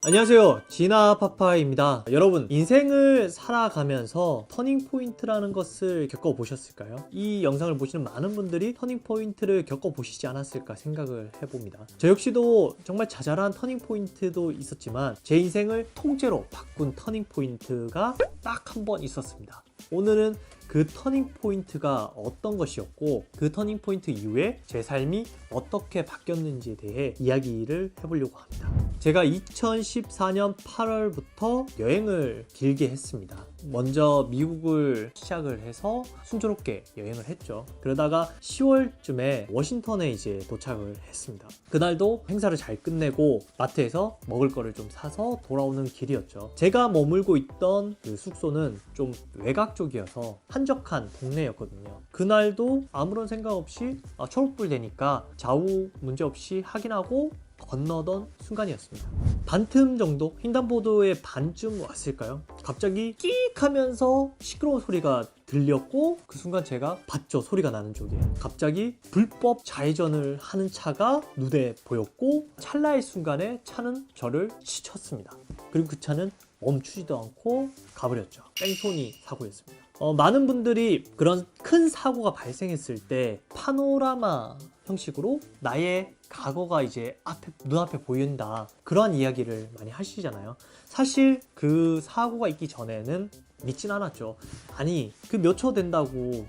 안녕하세요, 지나파파입니다. 여러분, 인생을 살아가면서 터닝포인트라는 것을 겪어보셨을까요? 이 영상을 보시는 많은 분들이 터닝포인트를 겪어보시지 않았을까 생각을 해봅니다. 저 역시도 정말 자잘한 터닝포인트도 있었지만 제 인생을 통째로 바꾼 터닝포인트가 딱 한 번 있었습니다. 오늘은 그 터닝포인트가 어떤 것이었고 그 터닝포인트 이후에 제 삶이 어떻게 바뀌었는지에 대해 이야기를 해보려고 합니다. 제가 2014년 8월부터 여행을 길게 했습니다. 먼저 미국을 시작을 해서 순조롭게 여행을 했죠. 그러다가 10월쯤에 워싱턴에 이제 도착을 했습니다. 그날도 행사를 잘 끝내고 마트에서 먹을 거를 좀 사서 돌아오는 길이었죠. 제가 머물고 있던 그 숙소는 좀 외곽 쪽이어서 한적한 동네였거든요. 그날도 아무런 생각 없이 초록불 되니까 좌우 문제없이 확인하고 건너던 순간이었습니다. 반틈 정도, 횡단보도의 반쯤 왔을까요? 갑자기 끽 하면서 시끄러운 소리가 들렸고 그 순간 제가 봤죠, 소리가 나는 쪽에. 갑자기 불법 좌회전을 하는 차가 눈에 보였고 찰나의 순간에 차는 저를 스쳤습니다. 그리고 그 차는 멈추지도 않고 가버렸죠. 뺑소니 사고였습니다. 많은 분들이 그런 큰 사고가 발생했을 때 파노라마 형식으로 나의 과거가 이제 눈앞에 보인다, 그러한 이야기를 많이 하시잖아요. 사실 그 사고가 있기 전에는 믿진 않았죠. 아니, 그 몇 초 된다고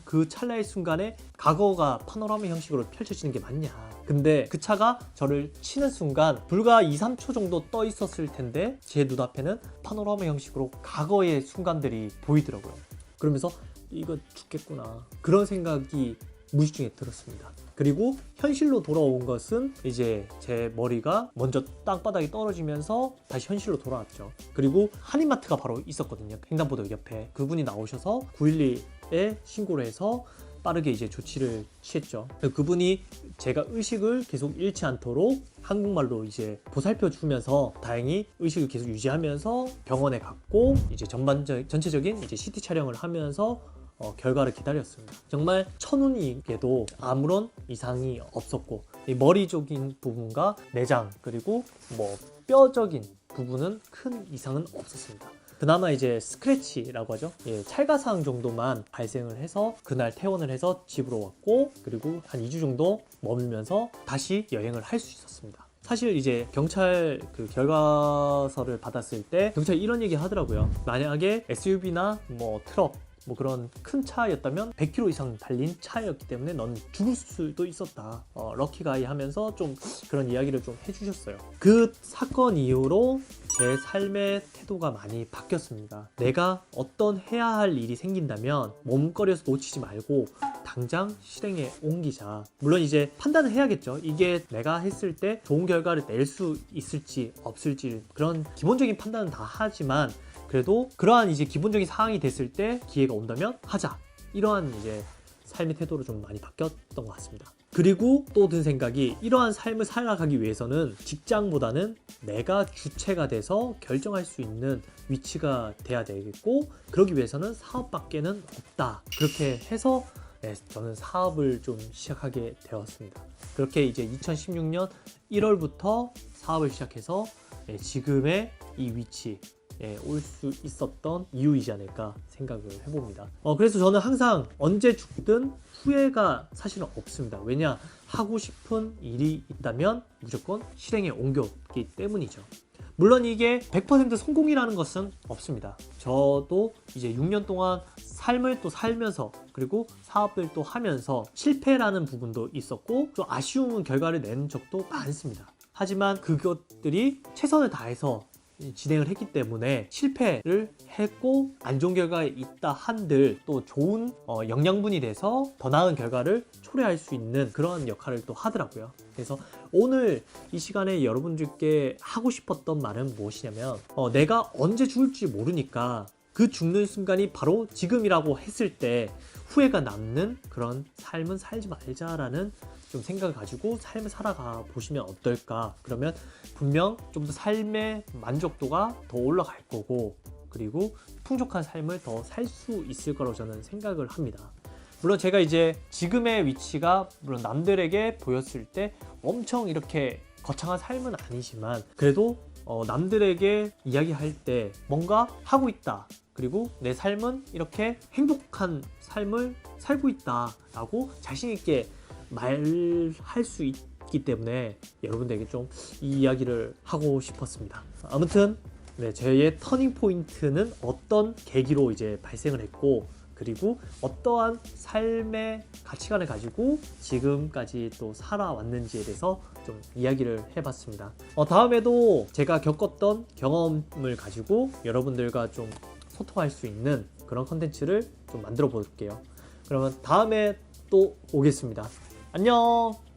그 찰나의 순간에 과거가 파노라마 형식으로 펼쳐지는 게 맞냐. 근데 그 차가 저를 치는 순간 불과 2, 3초 정도 떠 있었을 텐데 제 눈앞에는 파노라마 형식으로 과거의 순간들이 보이더라고요. 그러면서 이거 죽겠구나, 그런 생각이 무의식 중에 들었습니다. 그리고 현실로 돌아온 것은 이제 제 머리가 먼저 땅바닥에 떨어지면서 다시 현실로 돌아왔죠. 그리고 한인마트가 바로 있었거든요, 횡단보도 옆에. 그분이 나오셔서 911에 신고를 해서 빠르게 이제 조치를 취했죠. 그분이 제가 의식을 계속 잃지 않도록 한국말로 이제 보살펴 주면서 다행히 의식을 계속 유지하면서 병원에 갔고 이제 전체적인 이제 CT 촬영을 하면서 결과를 기다렸습니다. 정말 천운이게도 아무런 이상이 없었고 이 머리 쪽인 부분과 내장 그리고 뼈적인 부분은 큰 이상은 없었습니다. 그나마 이제 스크래치라고 하죠. 찰가상 정도만 발생을 해서 그날 퇴원을 해서 집으로 왔고 그리고 한 2주 정도 머물면서 다시 여행을 할 수 있었습니다. 사실 이제 경찰 그 결과서를 받았을 때 경찰이 이런 얘기 하더라고요. 만약에 SUV나 트럭 그런 큰 차였다면 100km 이상 달린 차였기 때문에 넌 죽을 수도 있었다, 럭키가이 하면서 좀 그런 이야기를 좀 해주셨어요. 그 사건 이후로 제 삶의 태도가 많이 바뀌었습니다. 내가 어떤 해야 할 일이 생긴다면 머뭇거려서 놓치지 말고 당장 실행에 옮기자. 물론 이제 판단을 해야겠죠. 이게 내가 했을 때 좋은 결과를 낼 수 있을지 없을지 그런 기본적인 판단은 다 하지만 그래도 그러한 이제 기본적인 상황이 됐을 때 기회가 온다면 하자, 이러한 이제 삶의 태도로 좀 많이 바뀌었던 것 같습니다. 그리고 또 든 생각이, 이러한 삶을 살아가기 위해서는 직장보다는 내가 주체가 돼서 결정할 수 있는 위치가 돼야 되겠고 그러기 위해서는 사업밖에는 없다. 그렇게 해서 저는 사업을 좀 시작하게 되었습니다. 그렇게 이제 2016년 1월부터 사업을 시작해서 지금의 이 위치 올 수 있었던 이유이지 않을까 생각을 해봅니다. 그래서 저는 항상 언제 죽든 후회가 사실은 없습니다. 왜냐, 하고 싶은 일이 있다면 무조건 실행에 옮겼기 때문이죠. 물론 이게 100% 성공이라는 것은 없습니다. 저도 이제 6년 동안 삶을 또 살면서 그리고 사업을 또 하면서 실패라는 부분도 있었고 좀 아쉬운 결과를 낸 적도 많습니다. 하지만 그것들이 최선을 다해서 진행을 했기 때문에 실패를 했고 안 좋은 결과가 있다 한들 또 좋은 영양분이 돼서 더 나은 결과를 초래할 수 있는 그런 역할을 또 하더라고요. 그래서 오늘 이 시간에 여러분들께 하고 싶었던 말은 무엇이냐면 내가 언제 죽을지 모르니까 그 죽는 순간이 바로 지금이라고 했을 때 후회가 남는 그런 삶은 살지 말자라는 좀 생각을 가지고 삶을 살아가 보시면 어떨까. 그러면 분명 좀 더 삶의 만족도가 더 올라갈 거고 그리고 풍족한 삶을 더 살 수 있을 거라고 저는 생각을 합니다. 물론 제가 이제 지금의 위치가 물론 남들에게 보였을 때 엄청 이렇게 거창한 삶은 아니지만 그래도 남들에게 이야기할 때 뭔가 하고 있다. 그리고 내 삶은 이렇게 행복한 삶을 살고 있다 라고 자신있게 말할 수 있기 때문에 여러분들에게 좀 이 이야기를 하고 싶었습니다. 아무튼 네, 저의 터닝 포인트는 어떤 계기로 이제 발생을 했고, 그리고 어떠한 삶의 가치관을 가지고 지금까지 또 살아왔는지에 대해서 좀 이야기를 해봤습니다. 다음에도 제가 겪었던 경험을 가지고 여러분들과 좀 소통할 수 있는 그런 컨텐츠를 좀 만들어 볼게요. 그러면 다음에 또 오겠습니다. 안녕!